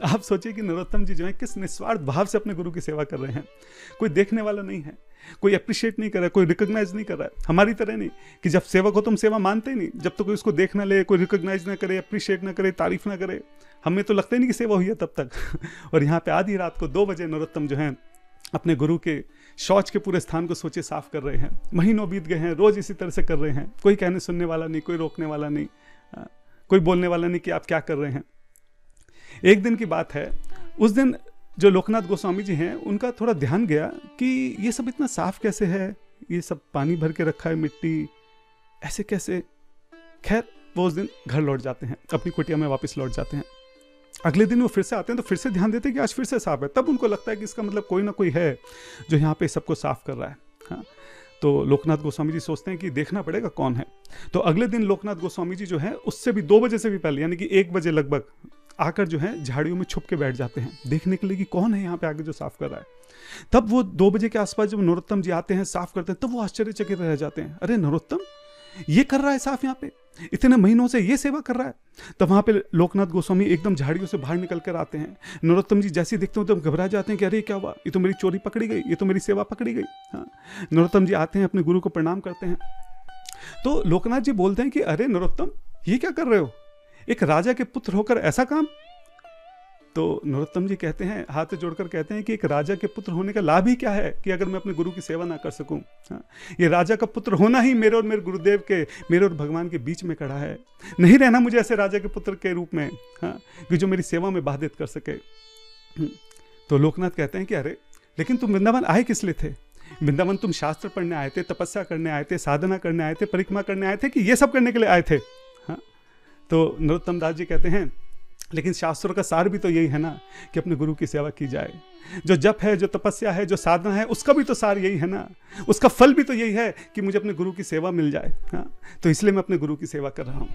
आप सोचिए कि नरोत्तम जी जो है किस निस्वार्थ भाव से अपने गुरु की सेवा कर रहे हैं। कोई देखने वाला नहीं है, कोई अप्रिशिएट नहीं कर रहा है, कोई रिकॉग्नाइज नहीं कर रहा है। हमारी तरह नहीं कि जब सेवक हो तुम सेवा मानते ही नहीं, जब तक कोई उसको देख ना ले, कोई रिकॉग्नाइज ना करे, अप्रिशिएट ना करे, तारीफ ना करे, हमें तो लगता ही नहीं कि सेवा हुई है तब तक। और यहाँ पे आधी रात को 2 बजे नरोत्तम जो है अपने गुरु के शौच के पूरे स्थान को सोचे साफ कर रहे हैं। महीनों बीत गए हैं, रोज इसी तरह से कर रहे हैं, कोई कहने सुनने वाला नहीं, कोई रोकने वाला नहीं, कोई बोलने वाला नहीं कि आप क्या कर रहे हैं। एक दिन की बात है, उस दिन जो लोकनाथ गोस्वामी जी हैं उनका थोड़ा ध्यान गया कि ये सब इतना साफ कैसे है, ये सब पानी भर के रखा है, मिट्टी ऐसे कैसे। खैर वो उस दिन घर लौट जाते हैं, अपनी कुटिया में वापस लौट जाते हैं। अगले दिन वो फिर से आते हैं तो फिर से ध्यान देते हैं कि आज फिर से साफ है। तब उनको लगता है कि इसका मतलब कोई ना कोई है जो यहाँ पे सबको साफ कर रहा है। हाँ, तो लोकनाथ गोस्वामी जी सोचते हैं कि देखना पड़ेगा कौन है। तो अगले दिन लोकनाथ गोस्वामी जी जो है उससे भी 2 बजे से भी पहले, यानी कि 1 बजे लगभग आकर जो है झाड़ियों में छुप के बैठ जाते हैं देखने के लिए कि कौन है यहाँ पे आगे जो साफ कर रहा है। तब वो 2 बजे के आसपास जब नरोत्तम जी आते हैं, साफ करते हैं, तब वो आश्चर्यचकित रह जाते हैं। अरे नरोत्तम, ये कर रहा है साफ, यहाँ पे इतने महीनों से ये सेवा कर रहा है। तब वहां पे लोकनाथ गोस्वामी एकदम झाड़ियों से बाहर निकल कर आते हैं। नरोत्तम जी जैसे ही दिखते हो तो घबरा जाते हैं कि अरे क्या हुआ, ये तो मेरी चोरी पकड़ी गई, ये तो मेरी सेवा पकड़ी गई। हाँ, नरोत्तम जी आते हैं, अपने गुरु को प्रणाम करते हैं। तो लोकनाथ जी बोलते हैं कि अरे नरोत्तम, ये क्या कर रहे हो, एक राजा के पुत्र होकर ऐसा काम। तो नरोत्तम जी कहते हैं, हाथ जोड़कर कहते हैं कि एक राजा के पुत्र होने का लाभ ही क्या है कि अगर मैं अपने गुरु की सेवा ना कर सकूं। हाँ, ये राजा का पुत्र होना ही मेरे और मेरे गुरुदेव के, मेरे और भगवान के बीच में खड़ा है। नहीं रहना मुझे ऐसे राजा के पुत्र के रूप में, हाँ, कि जो मेरी सेवा में बाधित कर सके। तो लोकनाथ कहते हैं कि अरे लेकिन तुम वृंदावन आए किस लिए थे? वृंदावन तुम शास्त्र पढ़ने आए थे, तपस्या करने आए थे, साधना करने आए थे, परिक्रमा करने आए थे, कि ये सब करने के लिए आए थे? हाँ, तो नरोत्तम दास जी कहते हैं लेकिन शास्त्रों का सार भी तो यही है ना कि अपने गुरु की सेवा की जाए। जो जप है, जो तपस्या है, जो साधना है, उसका भी तो सार यही है ना, उसका फल भी तो यही है कि मुझे अपने गुरु की सेवा मिल जाए। हाँ, तो इसलिए मैं अपने गुरु की सेवा कर रहा हूँ।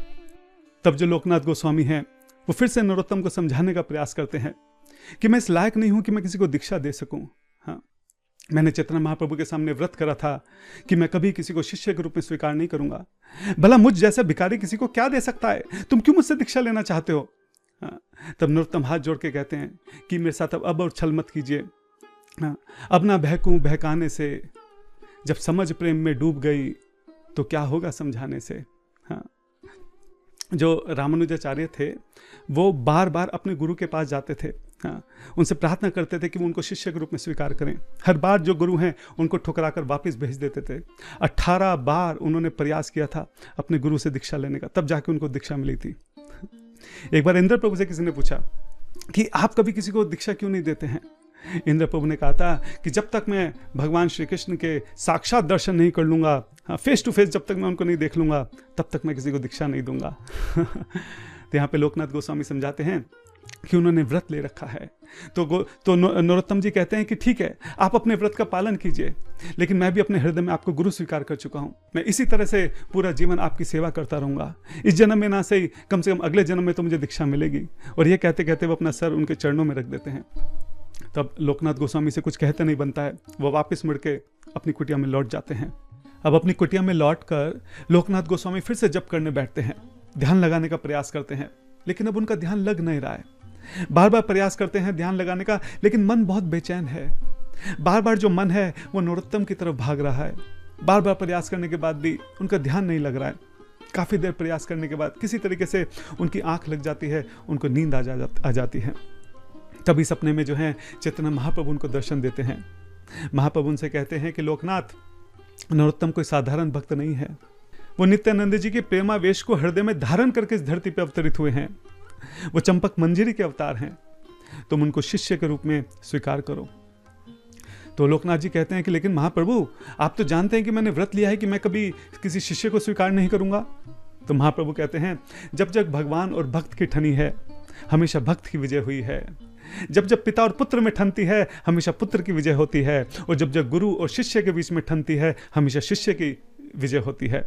तब जो लोकनाथ गोस्वामी हैं वो फिर से नरोत्तम को समझाने का प्रयास करते हैं कि मैं इस लायक नहीं हूं कि मैं किसी को दीक्षा दे सकूं। हाँ, मैंने चैतन्य महाप्रभु के सामने व्रत करा था कि मैं कभी किसी को शिष्य के रूप में स्वीकार नहीं करूंगा। भला मुझ जैसा भिखारी किसी को क्या दे सकता है, तुम क्यों मुझसे दीक्षा लेना चाहते हो? हाँ, तब नरोत्तम हाथ जोड़ के कहते हैं कि मेरे साथ अब और छल मत कीजिए। हाँ, अब ना बहकूं बहकाने से, जब समझ प्रेम में डूब गई तो क्या होगा समझाने से। हाँ, जो रामानुजाचार्य थे वो बार बार अपने गुरु के पास जाते थे। हाँ, उनसे प्रार्थना करते थे कि वो उनको शिष्य के रूप में स्वीकार करें। हर बार जो गुरु हैं उनको ठुकरा कर वापस भेज देते थे। 18 बार उन्होंने प्रयास किया था अपने गुरु से दीक्षा लेने का, तब जाके उनको दीक्षा मिली थी। एक बार इंद्र प्रभु से किसी ने पूछा कि आप कभी किसी को दीक्षा क्यों नहीं देते हैं? इंद्र प्रभु ने कहा था कि जब तक मैं भगवान श्री कृष्ण के साक्षात दर्शन नहीं कर लूंगा, फेस टू फेस जब तक मैं उनको नहीं देख लूंगा, तब तक मैं किसी को दीक्षा नहीं दूंगा। तो यहाँ पे लोकनाथ गोस्वामी समझाते हैं कि उन्होंने व्रत ले रखा है। तो नरोत्तम जी कहते हैं कि ठीक है, आप अपने व्रत का पालन कीजिए, लेकिन मैं भी अपने हृदय में आपको गुरु स्वीकार कर चुका हूँ। मैं इसी तरह से पूरा जीवन आपकी सेवा करता रहूंगा। इस जन्म में ना सही, कम से कम अगले जन्म में तो मुझे दीक्षा मिलेगी। और ये कहते कहते वो अपना सर उनके चरणों में रख देते हैं। तब लोकनाथ गोस्वामी से कुछ कहते नहीं बनता है, वो वापस मुड़ के अपनी कुटिया में लौट जाते हैं। अब अपनी कुटिया में लौट कर लोकनाथ गोस्वामी फिर से जप करने बैठते हैं, ध्यान लगाने का प्रयास करते हैं, लेकिन अब उनका ध्यान लग नहीं रहा है। बार बार प्रयास करते हैं ध्यान लगाने का, लेकिन मन बहुत बेचैन है। बार बार जो मन है वो नरोत्तम की तरफ भाग रहा है। बार बार प्रयास करने के बाद भी उनका ध्यान नहीं लग रहा है। काफी देर प्रयास करने के बाद किसी तरीके से उनकी आंख लग जाती है, उनको नींद आ जाती है। तभी सपने में जो है चैतन्य महाप्रभु उनको दर्शन देते हैं। महाप्रभु उनसे कहते हैं कि लोकनाथ, नरोत्तम कोई साधारण भक्त नहीं है। वो नित्यानंद जी के प्रेमावेश को हृदय में धारण करके इस धरती पर अवतरित हुए हैं। वो चंपक मंजरी के अवतार हैं। तुम उनको शिष्य के रूप में स्वीकार करो। तो लोकनाथ जी कहते हैं कि लेकिन महाप्रभु, आप तो जानते हैं कि मैंने व्रत लिया है कि मैं कभी किसी शिष्य को स्वीकार नहीं करूंगा। तो महाप्रभु कहते हैं, जब जब भगवान और भक्त की ठनी है, हमेशा भक्त की विजय हुई है। जब जब पिता और पुत्र में ठनती है, हमेशा पुत्र की विजय होती है। और जब जब गुरु और शिष्य के बीच में ठनती है, हमेशा शिष्य की विजय होती है।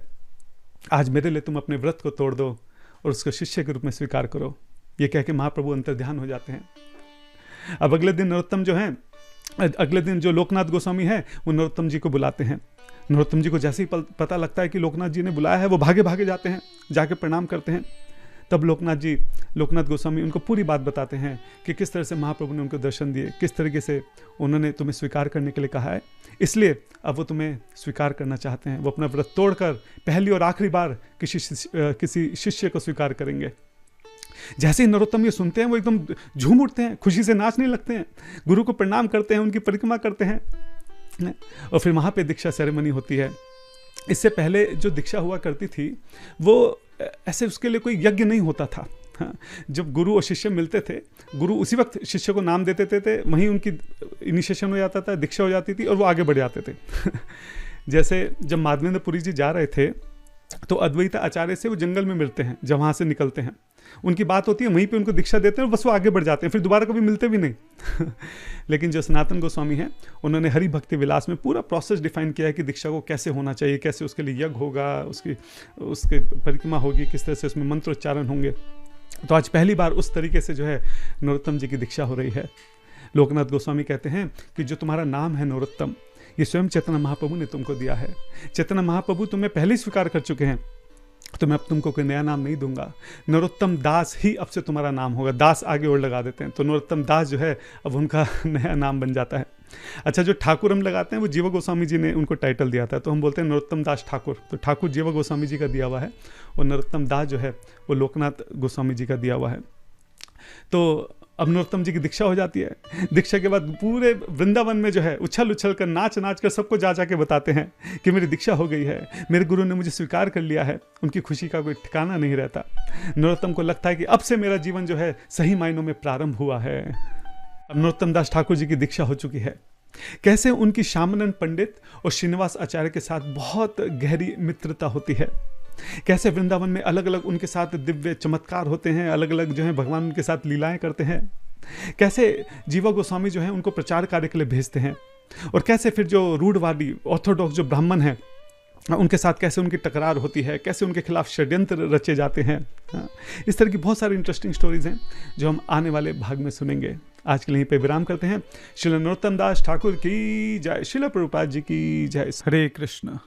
आज मेरे लिए तुम अपने व्रत को तोड़ दो और उसको शिष्य के रूप में स्वीकार करो। ये कह के महाप्रभु अंतर्ध्यान हो जाते हैं। अब अगले दिन नरोत्तम जो है, अगले दिन जो लोकनाथ गोस्वामी है, वो नरोत्तम जी को बुलाते हैं। नरोत्तम जी को जैसे ही पता लगता है कि लोकनाथ जी ने बुलाया है, वो भागे भागे जाते हैं, जाके प्रणाम करते हैं। तब लोकनाथ गोस्वामी उनको पूरी बात बताते हैं कि किस तरह से महाप्रभु ने उनको दर्शन दिए, किस तरीके से उन्होंने तुम्हें स्वीकार करने के लिए कहा है, इसलिए अब वो तुम्हें स्वीकार करना चाहते हैं। वो अपना व्रत तोड़कर पहली और आखिरी बार किसी शिष्य को स्वीकार करेंगे। जैसे ही नरोत्तम ये सुनते हैं, वो एकदम झूम उठते हैं, खुशी से नाचने लगते हैं, गुरु को प्रणाम करते हैं, उनकी परिक्रमा करते हैं। और फिर वहाँ पे दीक्षा सेरेमनी होती है। इससे पहले जो दीक्षा हुआ करती थी, वो ऐसे उसके लिए कोई यज्ञ नहीं होता था। हाँ, जब गुरु और शिष्य मिलते थे, गुरु उसी वक्त शिष्य को नाम देते थे, वहीं उनकी इनिशिएशन हो जाता था, दीक्षा हो जाती थी और वो आगे बढ़ जाते थे। जैसे जब माधवेंद्रपुरी जी जा रहे थे, तो अद्वैत आचार्य से वो जंगल में मिलते हैं, जब वहाँ से निकलते हैं, उनकी बात होती है, वहीं पे उनको दीक्षा देते हैं और बस वो आगे बढ़ जाते हैं, फिर दोबारा कभी मिलते भी नहीं। लेकिन जो सनातन गोस्वामी हैं, उन्होंने हरि भक्ति विलास में पूरा प्रोसेस डिफाइन किया है कि दीक्षा को कैसे होना चाहिए, कैसे उसके लिए यज्ञ होगा, उसकी परिक्रमा होगी, किस तरह से उसमें मंत्रोच्चारण होंगे। तो आज पहली बार उस तरीके से जो है नरोत्तम जी की दीक्षा हो रही है। लोकनाथ गोस्वामी कहते हैं कि जो तुम्हारा नाम है नरोत्तम, ये स्वयं चैतन्य महाप्रभु ने तुमको दिया है। चैतन्य महाप्रभु तुम्हें पहले ही स्वीकार कर चुके हैं, तो मैं अब तुमको कोई नया नाम नहीं दूंगा। नरोत्तम दास ही अब से तुम्हारा नाम होगा। दास आगे और लगा देते हैं, तो नरोत्तम दास जो है अब उनका नया नाम बन जाता है। अच्छा, जो ठाकुर हम लगाते हैं, वो जीवा गोस्वामी जी ने उनको टाइटल दिया था, तो हम बोलते हैं नरोत्तम दास ठाकुर। तो ठाकुर जीवा गोस्वामी जी का दिया हुआ है, और नरोत्तम दास जो है वो लोकनाथ गोस्वामी जी का दिया हुआ है। तो अब नरोत्तम जी की दीक्षा हो जाती है। दीक्षा के बाद पूरे वृंदावन में जो है उछल उछल कर, नाच नाच कर सबको जा के बताते हैं कि मेरी दीक्षा हो गई है, मेरे गुरु ने मुझे स्वीकार कर लिया है। उनकी खुशी का कोई ठिकाना नहीं रहता। नरोत्तम को लगता है कि अब से मेरा जीवन जो है सही मायनों में प्रारंभ हुआ है। अब नरोत्तम दास ठाकुर जी की दीक्षा हो चुकी है। कैसे उनकी श्यामानंद पंडित और श्रीनिवास आचार्य के साथ बहुत गहरी मित्रता होती है, कैसे वृंदावन में अलग अलग उनके साथ दिव्य चमत्कार होते हैं, अलग अलग जो है भगवान उनके साथ लीलाएं करते हैं, कैसे जीवा गोस्वामी जो है उनको प्रचार कार्य के लिए भेजते हैं, और कैसे फिर जो रूढ़वादी ऑर्थोडॉक्स जो ब्राह्मण हैं उनके साथ कैसे उनकी टकरार होती है, कैसे उनके खिलाफ षड्यंत्र रचे जाते हैं। इस तरह की बहुत सारी इंटरेस्टिंग स्टोरीज हैं जो हम आने वाले भाग में सुनेंगे। आज के लिए यहीं पे विराम करते हैं। श्रील नरोत्तम दास ठाकुर की जय, श्रील प्रभुपाद जी की जय। हरे कृष्ण।